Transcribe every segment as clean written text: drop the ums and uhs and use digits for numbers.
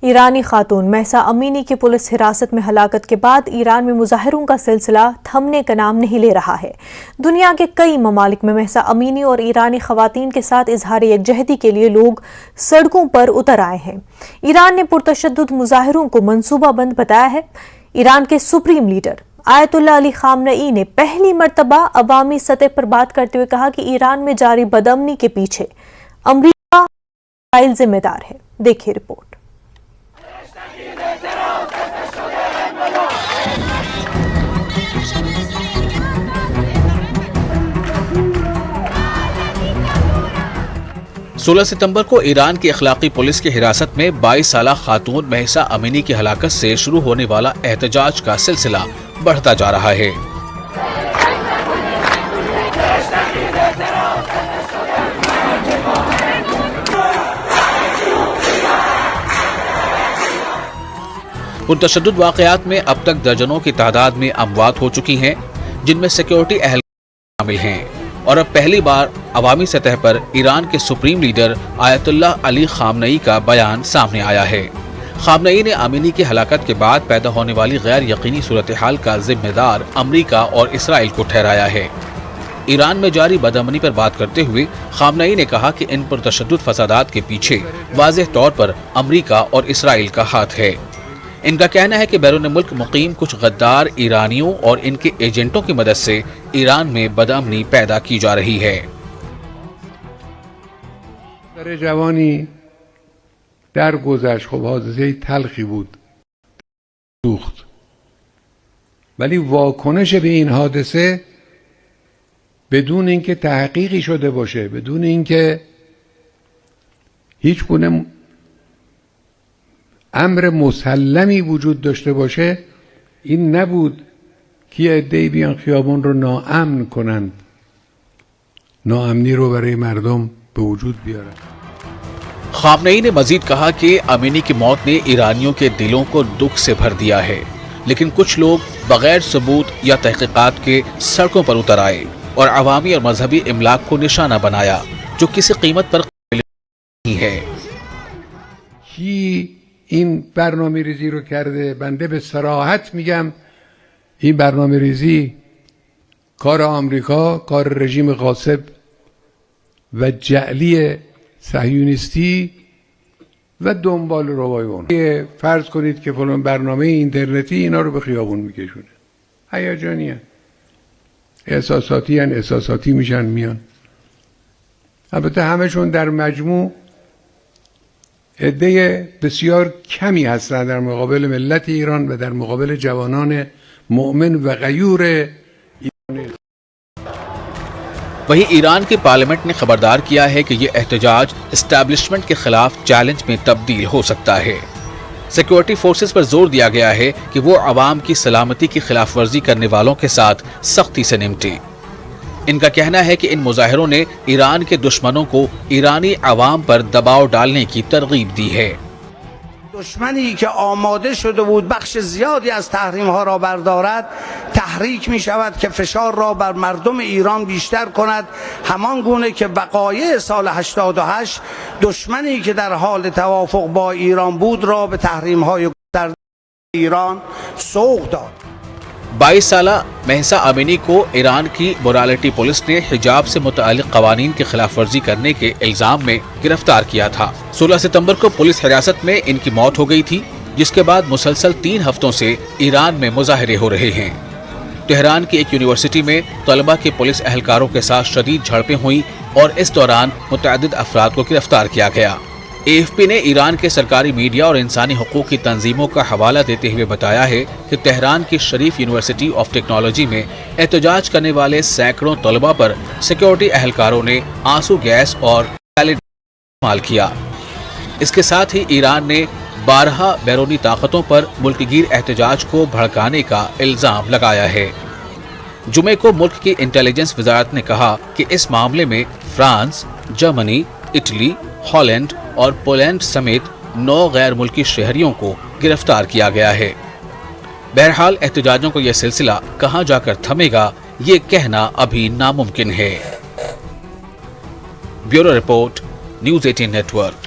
ایرانی خاتون مہسا امینی کی پولیس حراست میں ہلاکت کے بعد ایران میں مظاہروں کا سلسلہ تھمنے کا نام نہیں لے رہا ہے۔ دنیا کے کئی ممالک میں مہسا امینی اور ایرانی خواتین کے ساتھ اظہار یکجہتی کے لیے لوگ سڑکوں پر اتر آئے ہیں۔ ایران نے پرتشدد مظاہروں کو منصوبہ بند بتایا ہے۔ ایران کے سپریم لیڈر آیت اللہ علی خامنئی نے پہلی مرتبہ عوامی سطح پر بات کرتے ہوئے کہا کہ ایران میں جاری بدامنی کے پیچھے امریکہ اسرائیل ذمہ دار ہے۔ دیکھیے رپورٹ۔ 16 ستمبر کو ایران کی اخلاقی پولیس کی حراست میں 22 سالہ خاتون مہسا امینی کی ہلاکت سے شروع ہونے والا احتجاج کا سلسلہ بڑھتا جا رہا ہے۔ پرتشدد واقعات میں اب تک درجنوں کی تعداد میں اموات ہو چکی ہیں، جن میں سیکیورٹی اہلکار شامل ہیں، اور اب پہلی بار عوامی سطح پر ایران کے سپریم لیڈر آیت اللہ علی خامنئی کا بیان سامنے آیا ہے۔ خامنئی نے امینی کی ہلاکت کے بعد پیدا ہونے والی غیر یقینی صورتحال کا ذمہ دار امریکہ اور اسرائیل کو ٹھہرایا ہے۔ ایران میں جاری بدامنی پر بات کرتے ہوئے خامنئی نے کہا کہ ان پرتشدد فسادات کے پیچھے واضح طور پر امریکہ اور اسرائیل کا ہاتھ ہے۔ ان کا کہنا ہے کہ بیرون ملک مقیم کچھ غدار ایرانیوں اور ان کے ایجنٹوں کی مدد سے ایران میں بدامنی پیدا کی جا رہی ہے۔ در جوانی درگذشت، خب حادثه تلخی بود، سوخت، ولی واکنش به این حادثه بدون اینکه تحقیقی شده باشه، بدون اینکه هیچ گونه امر مسلمی وجود داشته باشه، این نبود که یه عده‌ای بیان خیابان رو ناامن کنند، ناامنی رو برای مردم به وجود بیارن۔ خامنئی نے مزید کہا کہ امینی کی موت نے ایرانیوں کے دلوں کو دکھ سے بھر دیا ہے، لیکن کچھ لوگ بغیر ثبوت یا تحقیقات کے سڑکوں پر اتر آئے اور عوامی اور مذہبی املاک کو نشانہ بنایا، جو کسی قیمت پر قابل نہیں ہے۔ این برنامه ریزی رو کرده، بنده به صراحت میگم این برنامه ریزی کار آمریکا، کار رژیم غاصب و جعلی صهیونیستی و دنبال روای اون. فرض کنید که فلان برنامه اینترنتی اینا رو به خیابون میکشونه، هیجانی هن، احساساتی هن، احساساتی میشن میان. البته همشون در مجموع عده بسیار کمی هستند در مقابل ملت ایران و در مقابل جوانان مؤمن و غیور ایران۔ وہیں ایران کی پارلیمنٹ نے خبردار کیا ہے کہ یہ احتجاج اسٹیبلشمنٹ کے خلاف چیلنج میں تبدیل ہو سکتا ہے۔ سیکورٹی فورسز پر زور دیا گیا ہے کہ وہ عوام کی سلامتی کی خلاف ورزی کرنے والوں کے ساتھ سختی سے نمٹے۔ ان کا کہنا ہے کہ ان مظاہروں نے ایران کے دشمنوں کو ایرانی عوام پر دباؤ ڈالنے کی ترغیب دی ہے۔ دشمنی که آماده شده بود بخش زیادی از تحریم ها را بردارد، تحریک می شود که فشار را بر مردم ایران بیشتر کند، همان گونه که وقایع سال 88 دشمنی که در حال توافق با ایران بود را به تحریم های در ایران سوق داد۔ 22 سالہ مہسا امینی کو ایران کی مورالٹی پولیس نے حجاب سے متعلق قوانین کی خلاف ورزی کرنے کے الزام میں گرفتار کیا تھا۔ 16 ستمبر کو پولیس حراست میں ان کی موت ہو گئی تھی، جس کے بعد مسلسل 3 ہفتوں سے ایران میں مظاہرے ہو رہے ہیں۔ تہران کی ایک یونیورسٹی میں طلبہ کے پولیس اہلکاروں کے ساتھ شدید جھڑپیں ہوئیں اور اس دوران متعدد افراد کو گرفتار کیا گیا۔ AFP نے ایران کے سرکاری میڈیا اور انسانی حقوق کی تنظیموں کا حوالہ دیتے ہوئے بتایا ہے کہ تہران کی شریف یونیورسٹی آف ٹیکنالوجی میں احتجاج کرنے والے سینکڑوں طلباء پر سیکیورٹی اہلکاروں نے آنسو گیس اور استعمال کیا۔ اس کے ساتھ ہی ایران نے 12 بیرونی طاقتوں پر ملک گیر احتجاج کو بھڑکانے کا الزام لگایا ہے۔ جمعے کو ملک کی انٹیلیجنس وزارت نے کہا کہ اس معاملے میں فرانس، جرمنی، اٹلی، ہالینڈ اور پولینڈ سمیت 9 غیر ملکی شہریوں کو گرفتار کیا گیا ہے۔ بہرحال احتجاجوں کو یہ سلسلہ کہاں جا کر تھمے گا، یہ کہنا ابھی ناممکن ہے۔ Bureau report, news 18 network.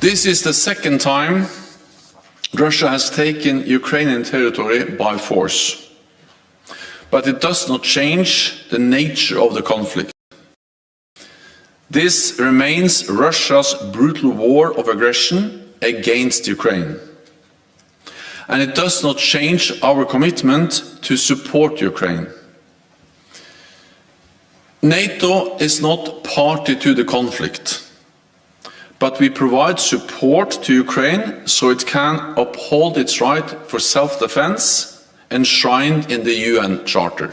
This is the second time Russia has taken Ukrainian territory by force. But it does not change the nature of the conflict. This remains Russia's brutal war of aggression against Ukraine. And it does not change our commitment to support Ukraine. NATO is not party to the conflict, but we provide support to Ukraine so it can uphold its right for self-defense enshrined in the UN Charter.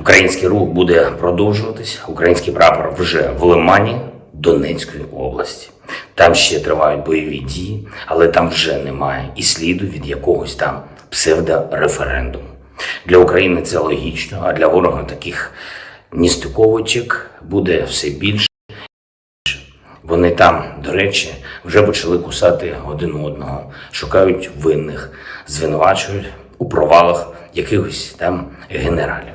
Український рух буде продовжуватись. Український прапор вже в Лимані Донецької області. Там ще тривають бойові дії, але там вже немає і сліду від якогось там псевдореферендуму. Для України це логічно, а для ворога таких нестиковочок буде все більше. Вони там, до речі, вже почали кусати один одного, шукають винних, звинувачують у провалах якихось там генералів.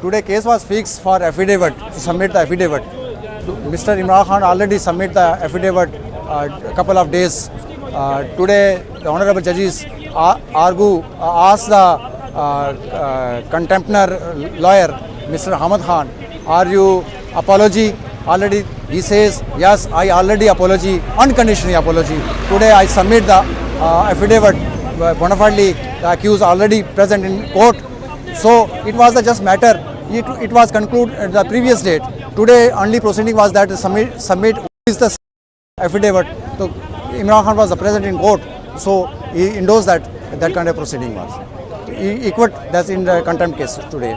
Today case was fixed for affidavit, to submit the affidavit. Mr. Imran Khan already submit the affidavit a couple of days. Today the honorable judges asked the contemptor lawyer Mr. Hamad Khan, are you apology already? He says yes, I already apology, unconditionally apology. Today I submit the affidavit bona fidely, the accused already present in court. So it was a just matter. It was concluded at the previous date. Today only proceeding was that submit is the affidavit. So Imran Khan was present in court. So he endorsed that kind of proceeding was. He equate that's in the contempt case today.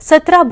17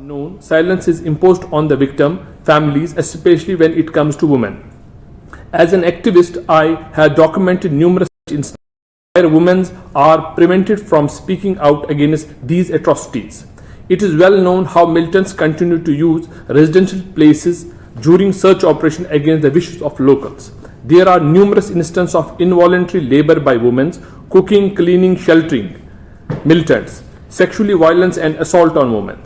Known, silence is imposed on the victim families, especially when it comes to women. As an activist, I have documented numerous instances where women are prevented from speaking out against these atrocities. It is well known how militants continue to use residential places during search operation against the wishes of locals. There are numerous instances of involuntary labor by women, cooking, cleaning, sheltering militants, sexually violence and assault on women.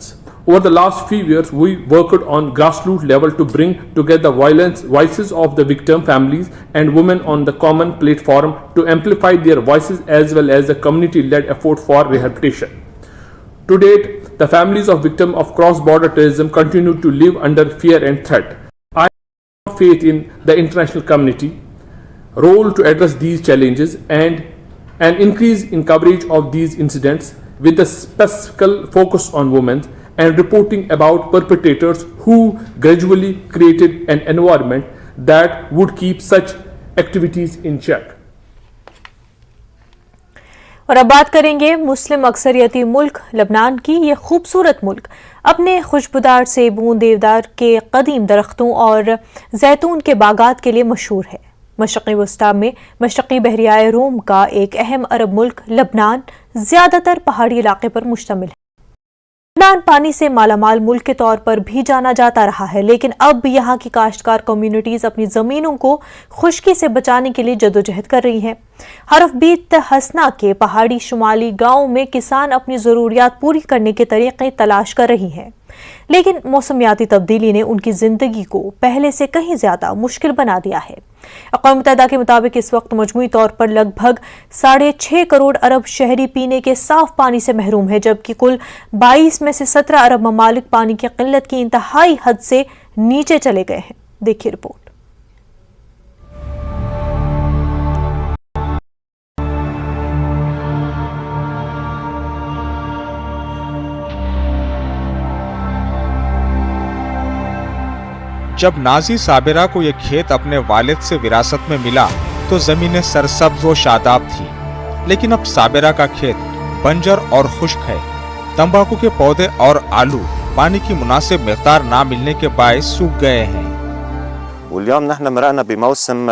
Over the last few years, we worked on grassroots level to bring together voices of the victim families and women on the common platform to amplify their voices as well as the community-led effort for rehabilitation. To date, the families of victims of cross-border terrorism continue to live under fear and threat. I have faith in the international community role to address these challenges and an increase in coverage of these incidents with a specific focus on women and reporting about perpetrators who gradually created an environment that would keep such activities in check. اور اب بات کریں گے مسلم اکثریتی ملک لبنان کی. یہ خوبصورت ملک اپنے خوشبودار سیبوں، دیودار کے قدیم درختوں اور زیتون کے باغات کے لیے مشہور ہے. مشرقی وسطیٰ میں مشرقی بحیرہ روم کا ایک اہم عرب ملک لبنان زیادہ تر پہاڑی علاقے پر مشتمل ہے. لبنان پانی سے مالا مال ملک کے طور پر بھی جانا جاتا رہا ہے، لیکن اب یہاں کی کاشتکار کمیونٹیز اپنی زمینوں کو خشکی سے بچانے کے لیے جدوجہد کر رہی ہیں. حرف بیت حسنا کے پہاڑی شمالی گاؤں میں کسان اپنی ضروریات پوری کرنے کے طریقے تلاش کر رہی ہیں، لیکن موسمیاتی تبدیلی نے ان کی زندگی کو پہلے سے کہیں زیادہ مشکل بنا دیا ہے. اقوام متحدہ کے مطابق اس وقت مجموعی طور پر لگ بھگ 6.5 کروڑ ارب شہری پینے کے صاف پانی سے محروم ہے، جبکہ کل 22 میں سے 17 ارب ممالک پانی کی قلت کی انتہائی حد سے نیچے چلے گئے ہیں. دیکھیے رپورٹ. جب نازی صابرہ کو یہ کھیت اپنے والد سے وراثت میں ملا تو زمینیں سرسبز و شاداب تھی، لیکن اب صابرہ کا کھیت بنجر اور خشک ہے. تمباکو کے پودے اور آلو پانی کی مناسب مقدار نہ ملنے کے باعث سوکھ گئے ہیں. واليوم نحن مرقنا بموسم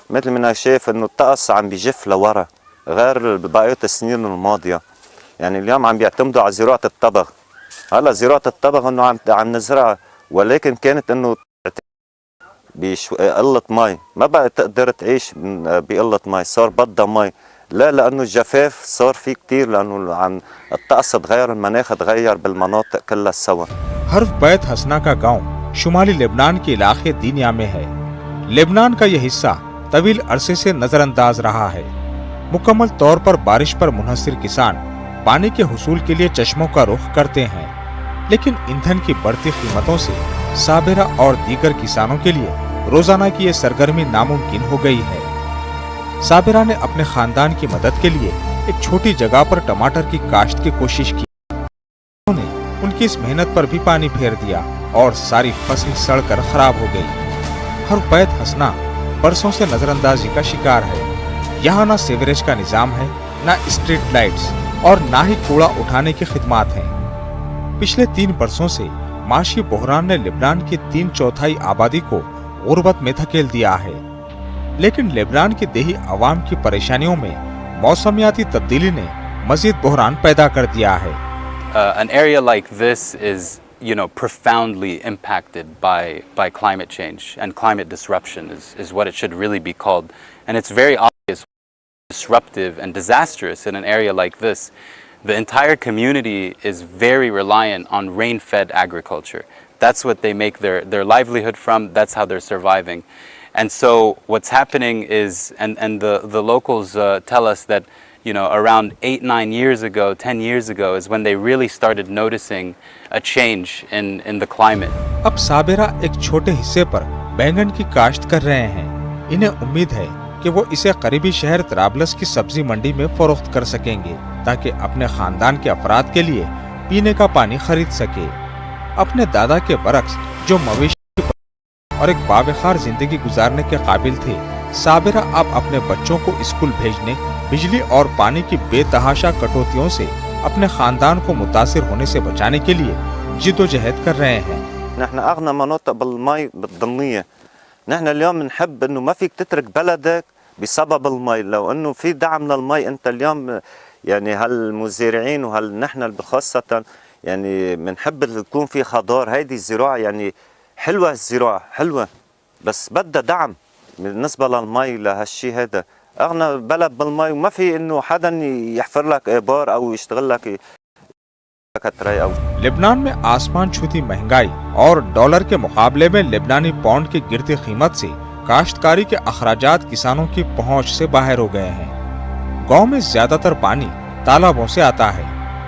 مثل ما شايف انه الطقس عم بيجف لورا غير بقية السنين الماضية. يعني اليوم عم بيعتمدوا على زراعة الطبغ. هلا زراعة الطبغ انه عم نزرعها، ولكن كانت انه بقلة مي، ما بقى تقدر تعيش بقلة مي، صار بدها مي. لا لأنه الجفاف صار فيه كتير، لأنه عن الطقس تغير، المناخ تغير بالمناطق كلها سوا. حرف بیت حسنا کا گاؤں شمالی لبنان کے علاقے دینیا میں ہے. لبنان کا یہ حصہ طویل عرصے سے نظر انداز رہا ہے. مکمل طور پر بارش پر منحصر کسان پانی کے حصول کے لیے چشموں کا رخ کرتے ہیں، لیکن ایندھن کی بڑھتی قیمتوں سے صابرہ اور دیگر کسانوں کے لیے روزانہ کی یہ سرگرمی ناممکن ہو گئی ہے. صابرہ نے اپنے خاندان کی مدد کے لیے ایک چھوٹی جگہ پر ٹماٹر کی کاشت کی کوشش کی. انہوں نے ان کی اس محنت پر بھی پانی پھیر دیا اور ساری فصل سڑ کر خراب ہو گئی. ہر بیت حسنا برسوں سے نظر اندازی کا شکار ہے. یہاں نہ سیوریج کا نظام ہے، نہ اسٹریٹ لائٹس اور نہ ہی کوڑا اٹھانے کی خدمات ہیں. پچھلے 3 برسوں سے معاشی بحران نے لبنان کی 3/4 آبادی کو غربت میں دھکیل دیا ہے، لیکن لبنان کی دیہی عوام کی پریشانیوں میں موسمیاتی تبدیلی نے مزید بحران پیدا کر دیا ہے. An area like this is, profoundly impacted by climate change, and climate disruption is what it should really be called. And it's very obvious disruptive and disastrous in an area like this. The entire community is very reliant on rain-fed agriculture. That's what they make their livelihood from. That's how they're surviving. And so what's happening is, and the locals tell us that, around 8-9 years ago, 10 years ago is when they really started noticing a change in the climate. اب صابرہ ایک چھوٹے حصے پر بینگن کی کاشت کر رہے ہیں. انہیں امید ہے کہ وہ اسے قریبی شہر طرابلس کی سبزی منڈی میں فروخت کر سکیں گے تاکہ اپنے خاندان کے افراد کے لیے پینے کا پانی خرید سکے. اپنے دادا کے برعکس جو مویشی اور ایک باوقار زندگی گزارنے کے قابل تھے، صابرہ اب اپنے بچوں کو اسکول بھیجنے، بجلی اور پانی کی بے تحاشا کٹوتیوں سے اپنے خاندان کو متاثر ہونے سے بچانے کے لیے جد و جہد کر رہے ہیں. نحن اغنى مناطق بالمي بالضمنية. نحن اليوم نحب انه ما فيك تترك بلدك بسبب المي، لو انه في دعم للمي انت اليوم هالمزارعين نحن بخاصة بنحب يكون في خضار. هيدي الزراعة حلوة، الزراعة حلوة بس بدها دعم بالنسبة للمي. لهالشي هذا اغنى بلد بالمي، وما في انه حدا يحفر لك ابار او يشتغل لك. لبنان میں آسمان چھوتی مہنگائی اور ڈالر کے مقابلے میں لبنانی پاؤنڈ کی گرتی قیمت سے کاشتکاری کے اخراجات کسانوں کی پہنچ سے باہر ہو گئے ہیں. گاؤں میں زیادہ تر پانی تالابوں سے آتا ہے.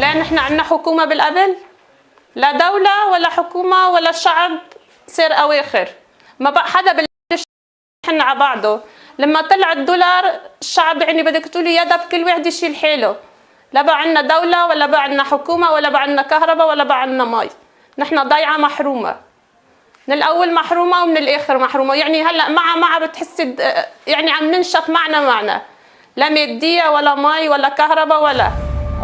لا نحن عندنا حكومة بالقبل، لا دولة ولا حكومة ولا الشعب صار أواخر، ما بقى حدا بلش نحن على بعضه. لما طلع الدولار الشعب يعني بدك تقولي يدا بكل واحد يشيل حاله، لا بقى عندنا دولة ولا بقى عندنا حكومة ولا بقى عندنا كهرباء ولا بقى عندنا مي، نحن ضايعة محرومة، من الأول محرومة ومن الآخر محرومة. يعني هلا مع بتحسي يعني عم ننشف معنا لا مادية ولا مي ولا كهرباء ولا.